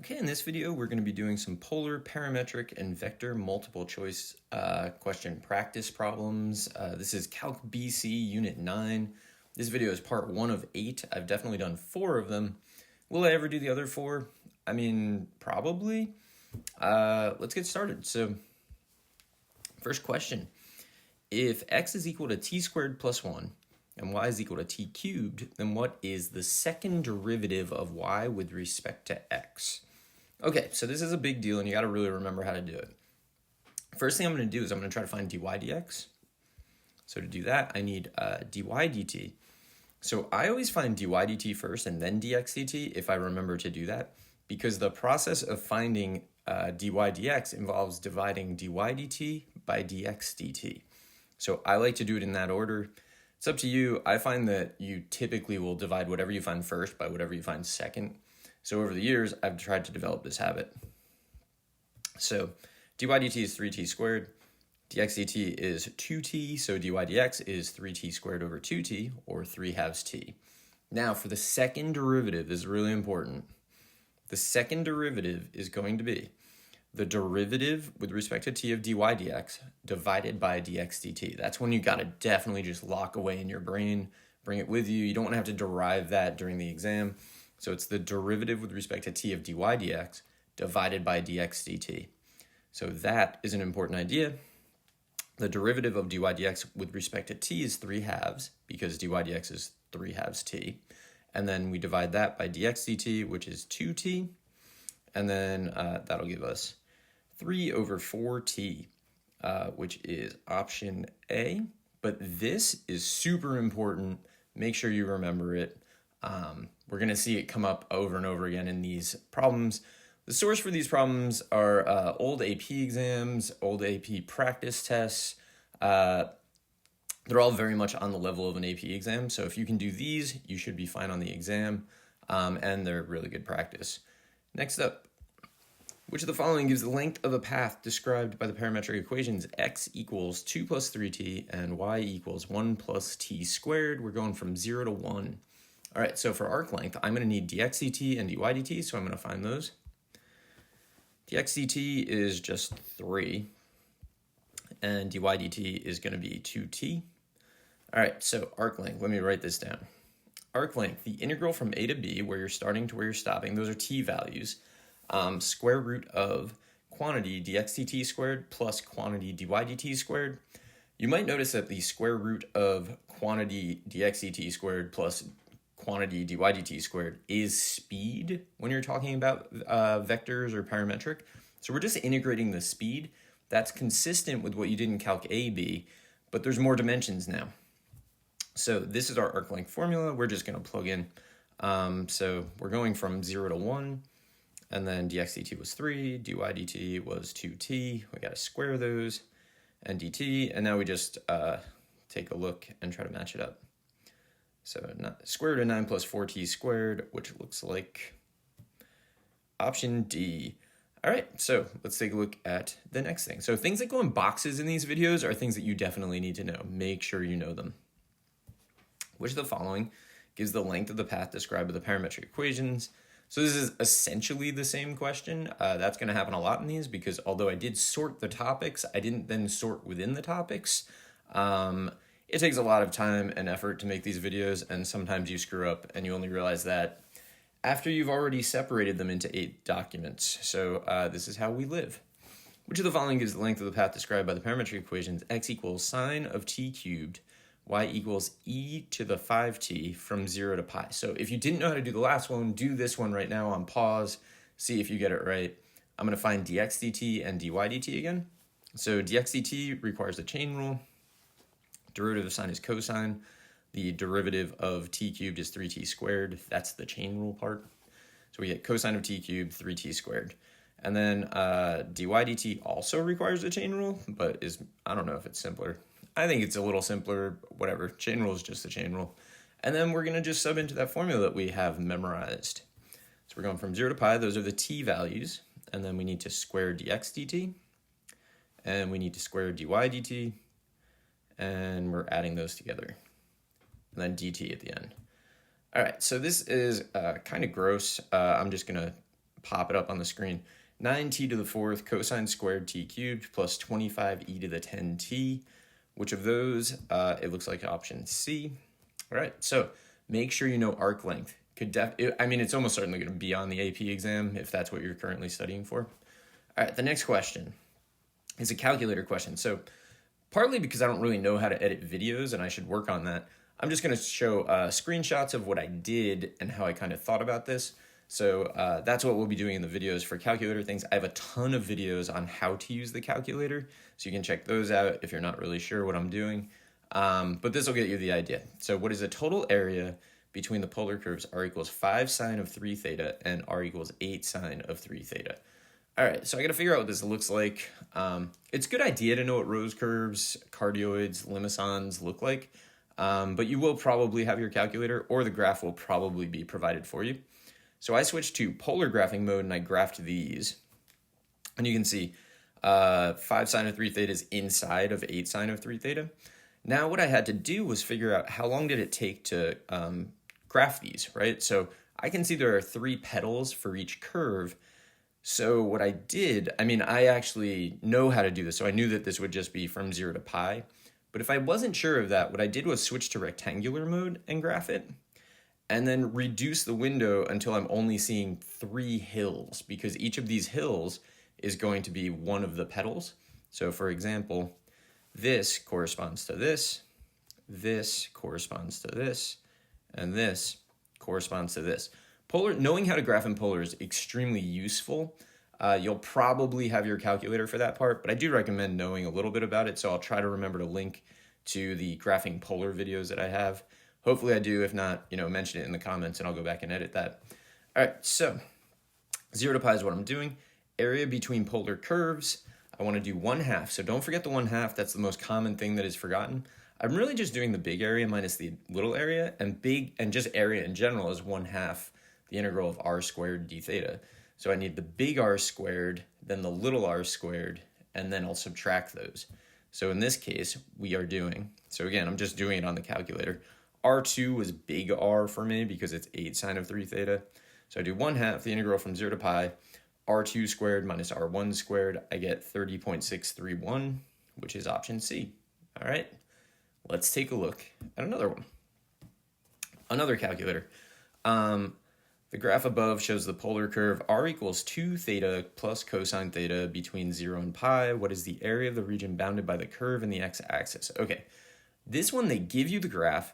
Okay, in this video, we're going to be doing some polar, parametric, and vector multiple choice question practice problems. This is Calc BC Unit 9. This video is part 1 of 8. I've definitely done 4 of them. Will I ever do the other 4? I mean, probably. Let's get started. So, first question. If x is equal to t squared plus 1, and y is equal to t cubed, then what is the second derivative of y with respect to x? Okay, so this is a big deal, and you got to really remember how to do it. First thing I'm going to do is I'm going to try to find dy dx. So to do that, I need dy dt. So I always find dy dt first and then dx dt if I remember to do that, because the process of finding dy dx involves dividing dy dt by dx dt. So I like to do it in that order. It's up to you. I find that you typically will divide whatever you find first by whatever you find second. So over the years, I've tried to develop this habit. So dy dt is 3t squared. Dx dt is 2t, so dy dx is 3t squared over 2t, or 3/2 t. Now, for the second derivative, this is really important. The second derivative is going to be the derivative with respect to t of dy dx divided by dx dt. That's when you got to definitely just lock away in your brain, bring it with you. You don't want to have to derive that during the exam. So it's the derivative with respect to t of dy dx divided by dx dt. So that is an important idea. The derivative of dy dx with respect to t is 3/2 because dy dx is 3/2 t. And then we divide that by dx dt, which is 2t. And then that'll give us 3 over 4t, which is option A. But this is super important. Make sure you remember it. We're going to see it come up over and over again in these problems. The source for these problems are old AP exams, old AP practice tests. They're all very much on the level of an AP exam. So if you can do these, you should be fine on the exam. And they're really good practice. Next up, which of the following gives the length of a path described by the parametric equations x equals 2 plus 3t and y equals 1 plus t squared? We're going from 0 to 1. All right, so for arc length, I'm going to need dx dt and dy dt, so I'm going to find those. Dx dt is just 3, and dy dt is going to be 2t. All right, so arc length, let me write this down. Arc length, the integral from a to b, where you're starting to where you're stopping, those are t values, square root of quantity dx dt squared plus quantity dy dt squared. You might notice that the square root of quantity dx dt squared plus quantity dy dt squared is speed when you're talking about vectors or parametric. So we're just integrating the speed. That's consistent with what you did in Calc AB, but there's more dimensions now. So this is our arc length formula. We're just going to plug in. So we're going from 0 to 1, and then dx dt was 3, dy dt was 2t. We got to square those, and dt, and now we just take a look and try to match it up. So square root of 9 plus 4t squared, which looks like option D. All right, so let's take a look at the next thing. So things that go in boxes in these videos are things that you definitely need to know. Make sure you know them. Which of the following gives the length of the path described by the parametric equations? So this is essentially the same question. That's going to happen a lot in these because although I did sort the topics, I didn't then sort within the topics. It takes a lot of time and effort to make these videos, and sometimes you screw up and you only realize that after you've already separated them into 8 documents. So this is how we live. Which of the following gives the length of the path described by the parametric equations? X equals sine of t cubed, y equals e to the 5t from 0 to pi. So if you didn't know how to do the last one, do this one right now on pause, see if you get it right. I'm going to find dx dt and dy dt again. So dx dt requires a chain rule. Derivative of sine is cosine. The derivative of t cubed is 3t squared. That's the chain rule part. So we get cosine of t cubed, 3t squared. And then dy dt also requires a chain rule, but I don't know if it's simpler. I think it's a little simpler, whatever. Chain rule is just the chain rule. And then we're going to just sub into that formula that we have memorized. So we're going from 0 to pi. Those are the t values. And then we need to square dx dt. And we need to square dy dt. And we're adding those together. And then dt at the end. All right, so this is kind of gross. I'm just going to pop it up on the screen. 9t to the fourth cosine squared t cubed plus 25e to the 10t. Which of those? It looks like option C. All right, so make sure you know arc length. It's almost certainly going to be on the AP exam if that's what you're currently studying for. All right, the next question is a calculator question. So partly because I don't really know how to edit videos and I should work on that, I'm just going to show screenshots of what I did and how I kind of thought about this. So that's what we'll be doing in the videos for calculator things. I have a ton of videos on how to use the calculator, so you can check those out if you're not really sure what I'm doing. But this will get you the idea. So what is the total area between the polar curves r equals 5 sine of 3 theta and r equals 8 sine of 3 theta? All right, so I got to figure out what this looks like. It's a good idea to know what rose curves, cardioids, limicons look like, but you will probably have your calculator, or the graph will probably be provided for you. So I switched to polar graphing mode and I graphed these. And you can see 5 sine of 3 theta is inside of 8 sine of 3 theta. Now what I had to do was figure out how long did it take to graph these, right? So I can see there are 3 petals for each curve. So what I did, I actually know how to do this. So I knew that this would just be from 0 to pi. But if I wasn't sure of that, what I did was switch to rectangular mode and graph it, and then reduce the window until I'm only seeing 3 hills, because each of these hills is going to be one of the petals. So for example, this corresponds to this corresponds to this, and this corresponds to this. Knowing how to graph in polar is extremely useful. You'll probably have your calculator for that part, but I do recommend knowing a little bit about it, so I'll try to remember to link to the graphing polar videos that I have. Hopefully I do. If not, mention it in the comments and I'll go back and edit that. All right, so 0 to pi is what I'm doing. Area between polar curves, I want to do 1/2. So don't forget the 1/2. That's the most common thing that is forgotten. I'm really just doing the big area minus the little area, and just area in general is 1/2 the integral of r squared d theta. So I need the big R squared, then the little r squared, and then I'll subtract those. So in this case, we are doing, so again, I'm just doing it on the calculator. R2 was big R for me because it's 8 sine of 3 theta. So I do 1/2 the integral from 0 to pi, R2 squared minus R1 squared. I get 30.631, which is option C. All right, let's take a look at another one. Another calculator. The graph above shows the polar curve r equals 2 theta plus cosine theta between 0 and pi. What is the area of the region bounded by the curve in the x-axis? Okay, this one they give you the graph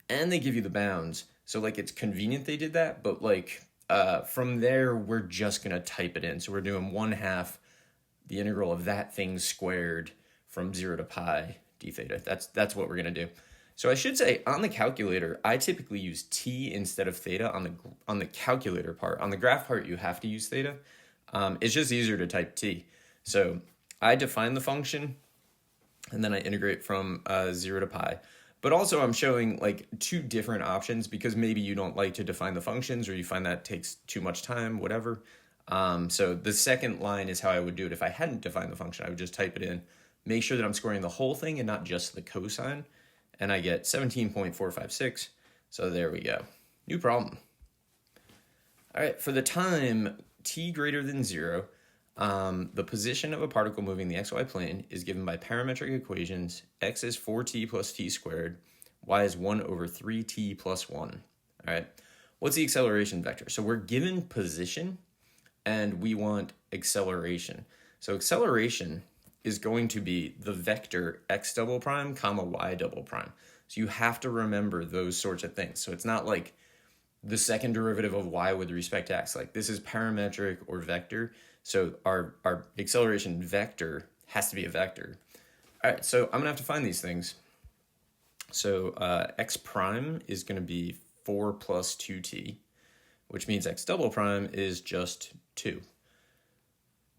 and they give you the bounds. So it's convenient they did that, but from there, we're just gonna type it in. So we're doing 1/2 the integral of that thing squared from 0 to pi d theta. That's what we're gonna do. So I should say on the calculator, I typically use t instead of theta on the calculator part. On the graph part, you have to use theta. It's just easier to type t. So I define the function, and then I integrate from 0 to pi. But also I'm showing 2 different options because maybe you don't like to define the functions or you find that takes too much time, whatever. So the second line is how I would do it. If I hadn't defined the function, I would just type it in, make sure that I'm squaring the whole thing and not just the cosine, and I get 17.456. So there we go. New problem. All right, for the time t greater than 0, the position of a particle moving the xy plane is given by parametric equations. X is 4t plus t squared. Y is 1 over 3t plus 1. All right, what's the acceleration vector? So we're given position and we want acceleration. So acceleration is going to be the vector x double prime comma y double prime. So you have to remember those sorts of things. So it's not like the second derivative of y with respect to x. This is parametric or vector. So our acceleration vector has to be a vector. All right, so I'm gonna have to find these things. So x prime is gonna be 4 plus 2t, which means x double prime is just 2.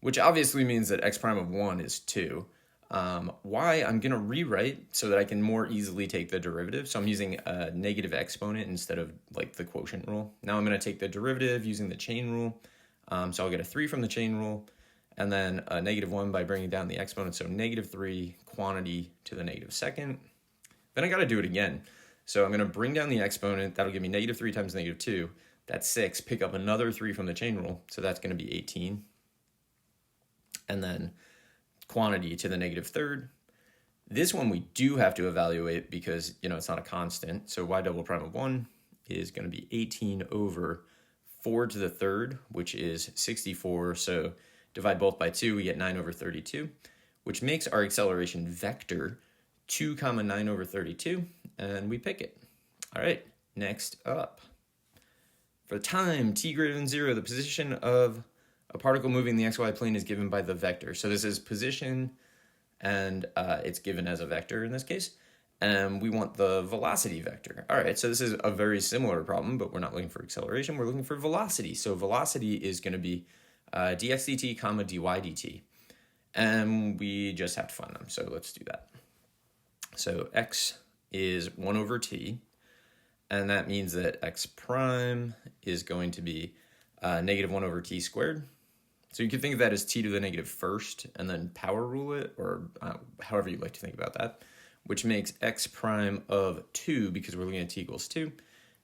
Which obviously means that x prime of 1 is 2. Y, I'm going to rewrite so that I can more easily take the derivative. So I'm using a negative exponent instead of the quotient rule. Now I'm going to take the derivative using the chain rule. So I'll get a 3 from the chain rule, and then a -1 by bringing down the exponent. So -3 quantity to the -2. Then I got to do it again. So I'm going to bring down the exponent. That'll give me -3 times -2. That's 6. Pick up another 3 from the chain rule, so that's going to be 18. And then quantity to the negative third. This one we do have to evaluate because, it's not a constant. So y double prime of 1 is going to be 18 over 4 to the third, which is 64. So divide both by 2, we get 9 over 32, which makes our acceleration vector 2 comma 9 over 32, and we pick it. All right, next up. For time t greater than 0, the position of a particle moving in the xy plane is given by the vector. So this is position, and it's given as a vector in this case. And we want the velocity vector. All right, so this is a very similar problem, but we're not looking for acceleration. We're looking for velocity. So velocity is going to be dx dt comma dy dt. And we just have to find them. So let's do that. So x is 1 over t. And that means that x prime is going to be negative 1 over t squared. So you can think of that as t to the negative first and then power rule it, or however you like to think about that, which makes x prime of 2, because we're looking at t equals 2,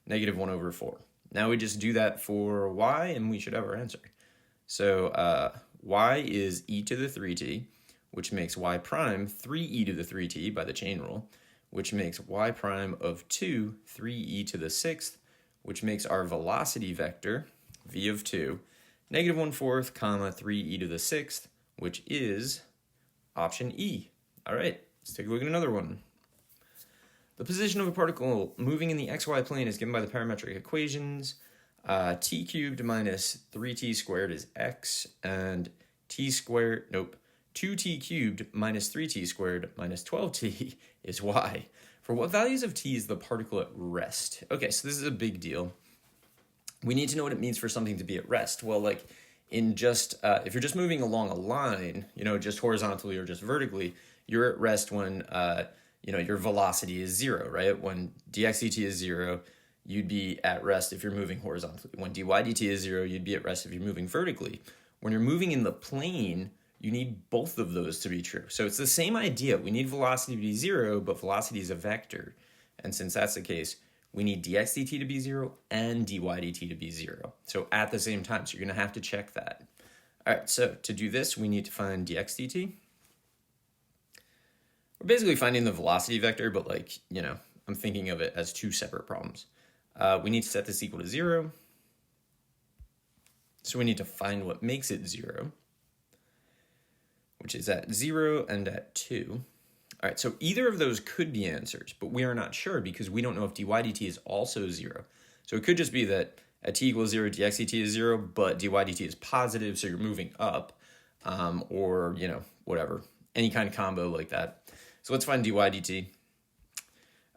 negative 1 over 4. Now we just do that for y, and we should have our answer. So y is e to the 3t, which makes y prime 3e to the 3t by the chain rule, which makes y prime of 2, 3e to the 6th, which makes our velocity vector, v of 2, negative 1/4, comma, 3e to the 6th, which is option E. All right, let's take a look at another one. The position of a particle moving in the xy plane is given by the parametric equations. T cubed minus 3t squared is x, and 2t cubed minus 3t squared minus 12t is y. For what values of t is the particle at rest? Okay, so this is a big deal. We need to know what it means for something to be at rest. Well, like in just, if you're just moving along a line, just horizontally or just vertically, you're at rest when, your velocity is 0, right? When dx dt is 0, you'd be at rest if you're moving horizontally. When dy dt is 0, you'd be at rest if you're moving vertically. When you're moving in the plane, you need both of those to be true. So it's the same idea. We need velocity to be 0, but velocity is a vector. And since that's the case, we need dx dt to be 0 and dy dt to be 0. So at the same time, so you're going to have to check that. All right, so to do this, we need to find dx dt. We're basically finding the velocity vector, but I'm thinking of it as two separate problems. We need to set this equal to 0. So we need to find what makes it 0, which is at 0 and at 2. All right, so either of those could be answers, but we are not sure because we don't know if dy dt is also 0. So it could just be that at t equals 0, dx dt is 0, but dy dt is positive, so you're moving up, or, whatever, any kind of combo like that. So let's find dy dt.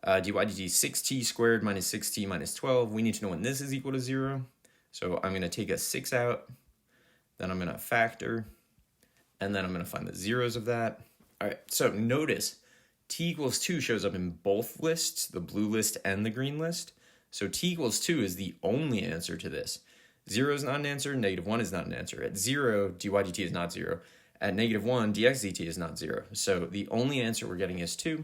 Dy dt is 6t squared minus 6t minus 12. We need to know when this is equal to 0. So I'm going to take a 6 out, then I'm going to factor, and then I'm going to find the zeros of that. All right, so notice t equals 2 shows up in both lists, the blue list and the green list. So t equals 2 is the only answer to this. 0 is not an answer, negative 1 is not an answer. At 0, dy dt is not 0. At negative 1, dx dt is not 0. So the only answer we're getting is 2,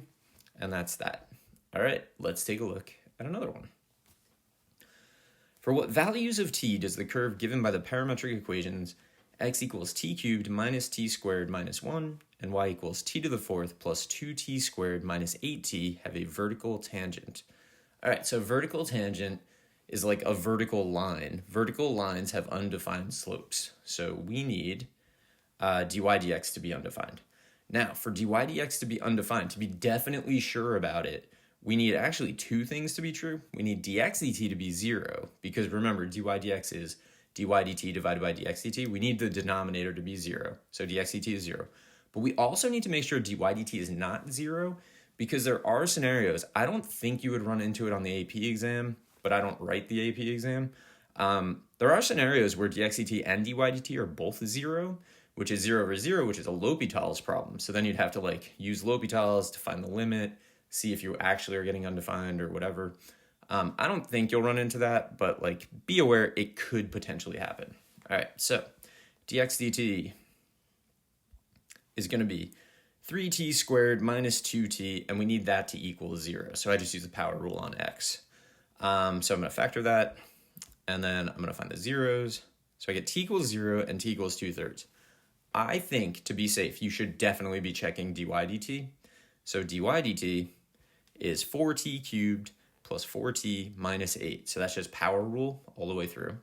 and that's that. All right, let's take a look at another one. For what values of t does the curve given by the parametric equations x equals t cubed minus t squared minus 1 and y equals t to the 4th plus 2t squared minus 8t have a vertical tangent? All right, so vertical tangent is like a vertical line. Vertical lines have undefined slopes. So we need dy dx to be undefined. Now, for dy dx to be undefined, to be definitely sure about it, we need actually two things to be true. We need dx dt to be 0, because remember, dy dx is dy dt divided by dx dt. We need the denominator to be 0, so dx dt is 0. But we also need to make sure dy dt is not 0, because there are scenarios, I don't think you would run into it on the AP exam, but I don't write the AP exam. There are scenarios where dx dt and dy dt are both 0, which is 0 over 0, which is a L'Hopital's problem. So then you'd have to use L'Hopital's to find the limit, see if you actually are getting undefined or whatever. I don't think you'll run into that, but be aware it could potentially happen. All right, so dx dt is going to be 3t squared minus 2t, and we need that to equal 0. So I just use the power rule on x. So I'm going to factor that, and then I'm going to find the zeros. So I get t equals 0 and t equals 2/3. I think, to be safe, you should definitely be checking dy dt. So dy dt is 4t cubed plus 4t minus 8. So that's just power rule all the way through.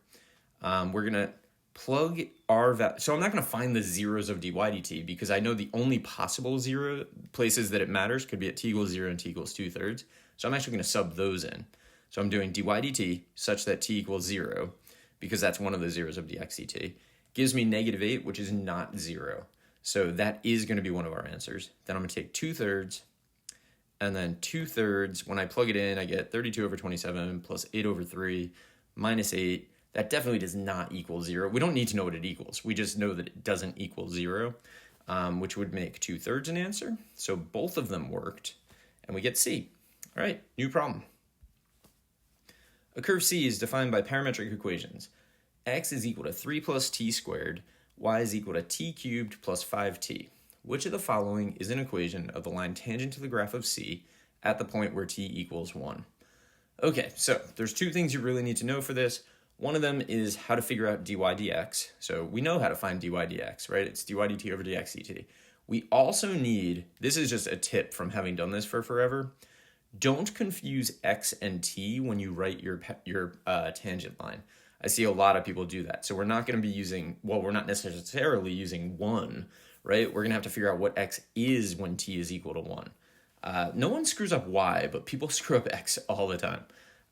We're going to plug our value. So I'm not going to find the zeros of dy dt because I know the only possible zero places that it matters could be at t equals 0 and t equals 2/3. So I'm actually going to sub those in. So I'm doing dy dt such that t equals 0 because that's one of the zeros of dx dt. Gives me -8, which is not 0. So that is going to be one of our answers. Then I'm going to take 2/3, and then 2/3, when I plug it in, I get 32/27 plus 8/3 minus 8. That definitely does not equal 0. We don't need to know what it equals. We just know that it doesn't equal 0, which would make 2/3 an answer. So both of them worked, and we get C. All right, new problem. A curve C is defined by parametric equations. X is equal to 3 plus t squared, y is equal to t cubed plus 5t. Which of the following is an equation of the line tangent to the graph of C at the point where t equals 1? Okay, so there's two things you really need to know for this. One of them is how to figure out dy dx. So we know how to find dy dx, right? It's dy dt over dx dt. We also need, this is just a tip from having done this for forever, don't confuse x and t when you write your tangent line. I see a lot of people do that. So we're not going to be using, well, we're not necessarily using 1, right? We're going to have to figure out what x is when t is equal to 1. No one screws up y, but people screw up x all the time.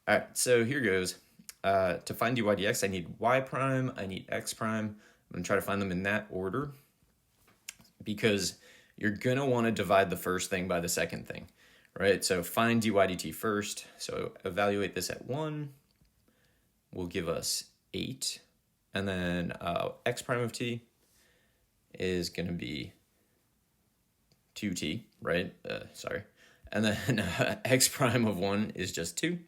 All right, so here goes. To find dy dx, I need y prime, I need x prime. I'm going to try to find them in that order because you're going to want to divide the first thing by the second thing, right? So find dy dt first. So evaluate this at 1 will give us 8. And then x prime of t is going to be 2t, right? Sorry. And then x prime of 1 is just 2.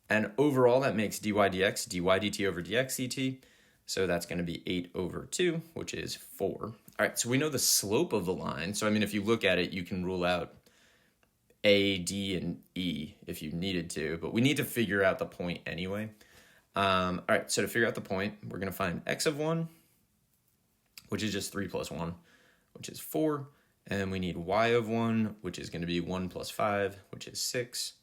And overall, that makes dy dx, dy dt over dx dt. So that's going to be 8/2, which is 4. All right, so we know the slope of the line. So, I mean, if you look at it, you can rule out A, D, and E if you needed to. But we need to figure out the point anyway. All right, so to figure out the point, we're going to find x of 1, which is just 3 plus 1, which is 4. And we need y of 1, which is going to be 1 plus 5, which is 6.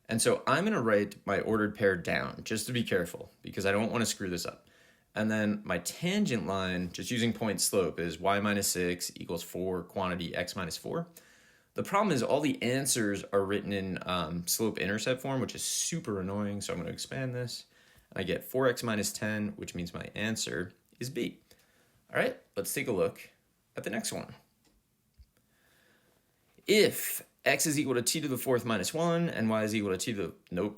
And so I'm going to write my ordered pair down just to be careful because I don't want to screw this up. And then my tangent line, just using point slope, is y minus 6 equals 4 quantity x minus 4. The problem is all the answers are written in slope-intercept form, which is super annoying. So I'm going to expand this. I get 4x minus 10, which means my answer is B. All right, let's take a look at the next one. If x is equal to t to the 4th minus 1 and y is equal to t to the,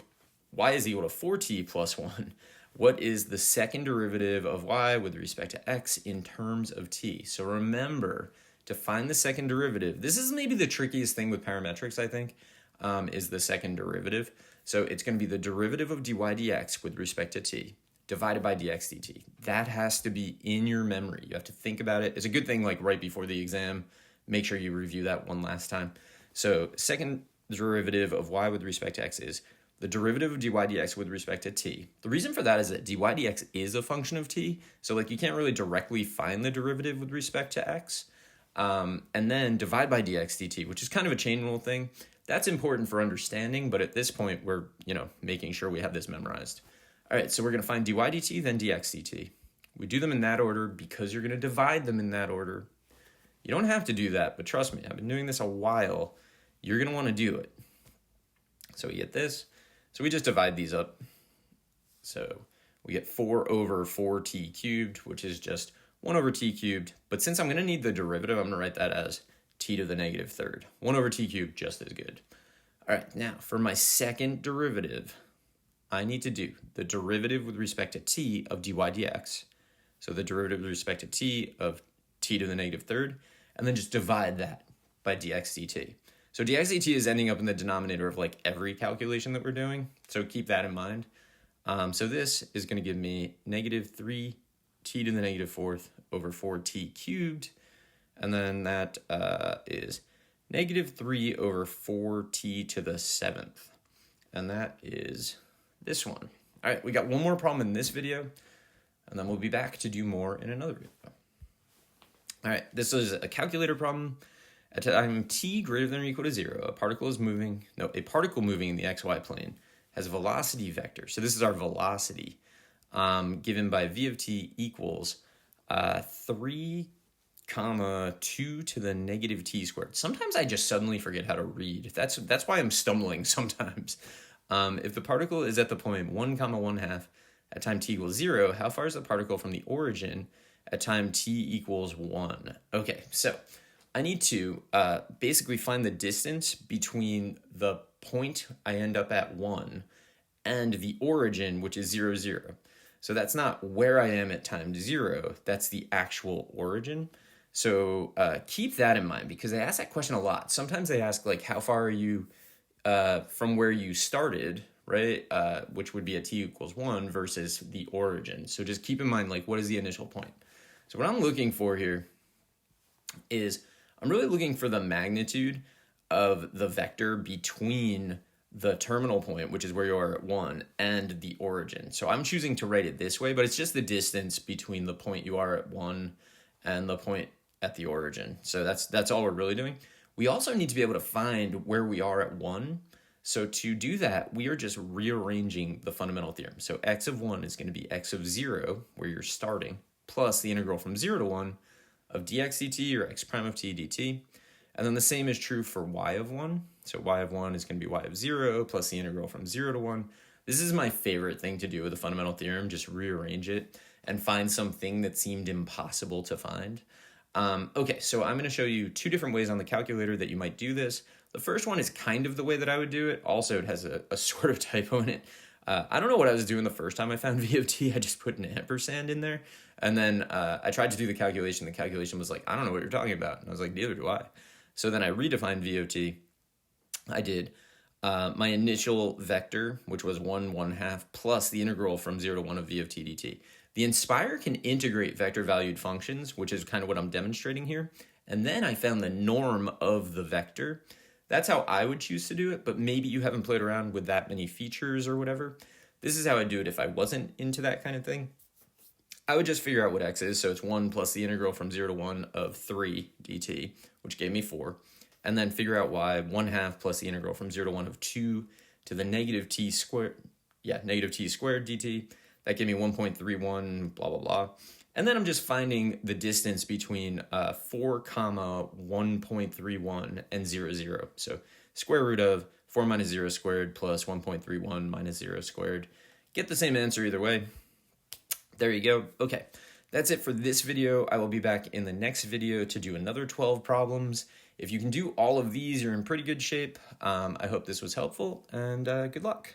y is equal to 4t plus 1, what is the second derivative of y with respect to x in terms of t? So remember, to find the second derivative, this is maybe the trickiest thing with parametrics, I think, is the second derivative. So it's going to be the derivative of dy dx with respect to t divided by dx dt. That has to be in your memory. You have to think about it. It's a good thing, like right before the exam, make sure you review that one last time. So second derivative of y with respect to x is the derivative of dy dx with respect to t. The reason for that is that dy dx is a function of t, so like you can't really directly find the derivative with respect to x. And then divide by dx dt, which is kind of a chain rule thing. That's important for understanding, but at this point we're, making sure we have this memorized. All right, so we're going to find dy dt, then dx dt. We do them in that order because you're going to divide them in that order. You don't have to do that, but trust me, I've been doing this a while. You're going to want to do it. So we get this. So we just divide these up. So we get 4/4t cubed, which is just 1/t cubed. But since I'm going to need the derivative, I'm going to write that as t to the -3rd. 1/t cubed, just as good. All right, now for my second derivative, I need to do the derivative with respect to t of dy dx. So the derivative with respect to t of t to the -3rd, and then just divide that by dx dt. So dx dt is ending up in the denominator of like every calculation that we're doing, so keep that in mind. So this is going to give me -3t to the -4th over 4t cubed, and then that is -3 over 4t to the 7th, and that is this one. All right, we got one more problem in this video, and then we'll be back to do more in another video. All right, this is a calculator problem. At time t greater than or equal to 0, a particle moving in the xy plane has a velocity vector. So this is our velocity given by v of t equals 3, 2 to the negative t squared. Sometimes I just suddenly forget how to read. That's why I'm stumbling sometimes. If the particle is at the point 1, 1/2 at time t equals 0, how far is the particle from the origin at time t equals 1? Okay, so I need to basically find the distance between the point I end up at 1 and the origin, which is 0, 0. So that's not where I am at time 0, that's the actual origin. So keep that in mind, because they ask that question a lot. Sometimes they ask, like, how far are you from where you started, right? Which would be at t equals 1 versus the origin. So just keep in mind, like, what is the initial point? So what I'm looking for here is I'm really looking for the magnitude of the vector between the terminal point, which is where you are at 1, and the origin. So I'm choosing to write it this way, but it's just the distance between the point you are at 1 and the point at the origin. So that's all we're really doing. We also need to be able to find where we are at 1. So to do that, we are just rearranging the fundamental theorem. So x of 1 is going to be x of 0, where you're starting, plus the integral from 0 to 1 of dx dt, or x prime of t dt. And then the same is true for y of 1. So y of 1 is going to be y of 0 plus the integral from 0 to 1. This is my favorite thing to do with the fundamental theorem, just rearrange it and find something that seemed impossible to find. Okay, so I'm going to show you 2 different ways on the calculator that you might do this. The first one is kind of the way that I would do it. Also, it has a sort of typo in it. I don't know what I was doing the first time I found v of t. I just put an ampersand in there. And then I tried to do the calculation. The calculation was like, I don't know what you're talking about. And I was like, neither do I. So then I redefined v of t. I did my initial vector, which was 1, 1/2, plus the integral from 0 to 1 of v of t dt. The Nspire can integrate vector-valued functions, which is kind of what I'm demonstrating here. And then I found the norm of the vector. That's how I would choose to do it, but maybe you haven't played around with that many features or whatever. This is how I'd do it if I wasn't into that kind of thing. I would just figure out what x is, so it's 1 plus the integral from 0 to 1 of 3 dt, which gave me 4, and then figure out y, 1/2 plus the integral from 0 to 1 of 2 to the negative t squared, negative t squared dt. That gave me 1.31, blah, blah, blah. And then I'm just finding the distance between 4, 1.31 and 0, 0. So square root of 4 minus 0 squared plus 1.31 minus 0 squared. Get the same answer either way. There you go. Okay, that's it for this video. I will be back in the next video to do another 12 problems. If you can do all of these, you're in pretty good shape. I hope this was helpful, and good luck.